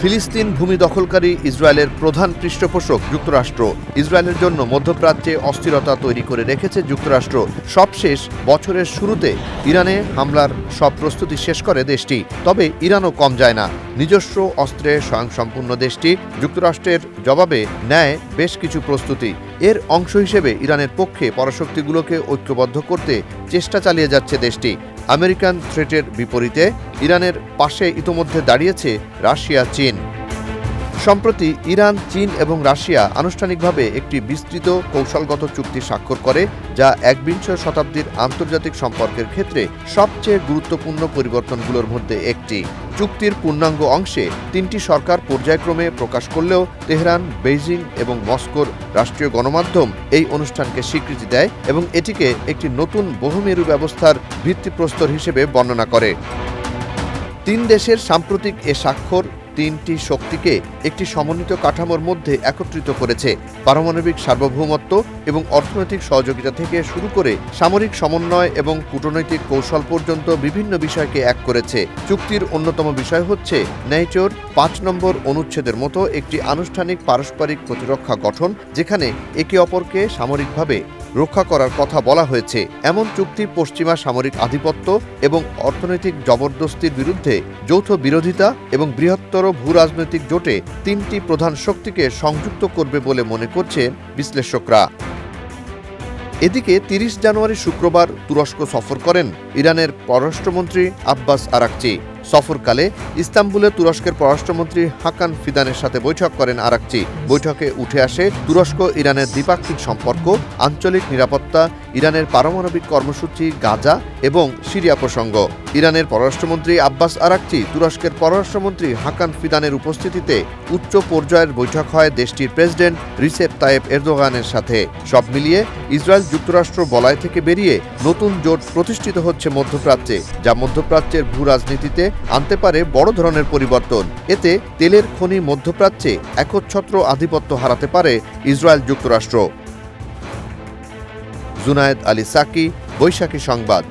ফিলিস্তিন ভূমি দখলকারী ইসরায়েলের প্রধান পৃষ্ঠপোষক যুক্তরাষ্ট্র। ইসরায়েলের জন্য মধ্যপ্রাচ্যে অস্থিরতা তৈরি করে রেখেছে যুক্তরাষ্ট্র। সবশেষ বছরের শুরুতে ইরানে হামলার সব প্রস্তুতি শেষ করে দেশটি। তবে ইরানও কম যায় না। নিজস্ব অস্ত্রে স্বয়ংসম্পূর্ণ দেশটি যুক্তরাষ্ট্রের জবাবে নেয় বেশ কিছু প্রস্তুতি। এর অংশ হিসেবে ইরানের পক্ষে পরাশক্তিগুলোকে ঐক্যবদ্ধ করতে চেষ্টা চালিয়ে যাচ্ছে দেশটি। আমেরিকান থ্রেটের বিপরীতে ইরানের পাশে ইতোমধ্যে দাঁড়িয়েছে রাশিয়া, চীন। সম্প্রতি ইরান, চীন এবং রাশিয়া আনুষ্ঠানিকভাবে একটি বিস্তৃত কৌশলগত চুক্তি স্বাক্ষর করে, যা একবিংশ শতাব্দীর আন্তর্জাতিক সম্পর্কের ক্ষেত্রে সবচেয়ে গুরুত্বপূর্ণ পরিবর্তনগুলোর মধ্যে একটি। চুক্তির পূর্ণাঙ্গ অংশে তিনটি সরকার পর্যায়ক্রমে প্রকাশ করলেও তেহরান, বেইজিং এবং মস্কোর রাষ্ট্রীয় গণমাধ্যম এই অনুষ্ঠানকে স্বীকৃতি দেয় এবং এটিকে একটি নতুন বহুমেরু ব্যবস্থার ভিত্তিপ্রস্তর হিসেবে বর্ণনা করে। তিন দেশের সাম্প্রতিক এ স্বাক্ষর তিনটি শক্তিকে একটি সমন্বিত কাঠামোর মধ্যে একত্রিত করেছে। পারমাণবিক সার্বভৌমত্ব এবং অর্থনৈতিক সহযোগিতা থেকে শুরু করে সামরিক সমন্বয় এবং কূটনৈতিক কৌশল পর্যন্ত বিভিন্ন বিষয়কে এক করেছে। চুক্তির অন্যতম বিষয় হচ্ছে ন্যাটোর ৫ নম্বর অনুচ্ছেদের মতো একটি আনুষ্ঠানিক পারস্পরিক প্রতিরক্ষা গঠন, যেখানে একে অপরকে সামরিকভাবে রক্ষা করার কথা বলা হয়েছে। এমন চুক্তি পশ্চিমা সামরিক আধিপত্য এবং অর্থনৈতিক জবরদস্তির বিরুদ্ধে যৌথ বিরোধিতা এবং বৃহত্তর ভূরাজনৈতিক জোটে তিনটি প্রধান শক্তিকে সংযুক্ত করবে বলে মনে করছেন বিশ্লেষকরা। এদিকে ৩০ জানুয়ারি শুক্রবার তুরস্ক সফর করেন ইরানের পররাষ্ট্রমন্ত্রী আব্বাস আরাকচি। সফরকালে ইস্তাম্বুলে তুরস্কের পররাষ্ট্রমন্ত্রী হাকান ফিদানের সাথে বৈঠক করেন আরাকচি। বৈঠকে উঠে আসে তুরস্ক ইরানের দ্বিপাক্ষিক সম্পর্ক, আঞ্চলিক নিরাপত্তা, ইরানের পারমাণবিক কর্মসূচি, গাজা এবং সিরিয়া প্রসঙ্গ। ইরানের পররাষ্ট্রমন্ত্রী আব্বাস আরাকচি তুরস্কের পররাষ্ট্রমন্ত্রী হাকান ফিদানের উপস্থিতিতে উচ্চ পর্যায়ের বৈঠক হয় দেশটির প্রেসিডেন্ট রিসেপ তাইয়েপ এরদোগানের সাথে। সব মিলিয়ে ইসরায়েল যুক্তরাষ্ট্র বলয় থেকে বেরিয়ে নতুন জোট প্রতিষ্ঠিত হচ্ছে মধ্যপ্রাচ্যে, যা মধ্যপ্রাচ্যের ভূ রাজনীতিতে আনতে পারে বড় ধরনের পরিবর্তন। এতে তেলের খনি মধ্যপ্রাচ্যে একচ্ছত্র আধিপত্য হারাতে পারে ইসরায়েল যুক্তরাষ্ট্র। জুনায়েদ আলী সাকি, বৈশাখী সংবাদ।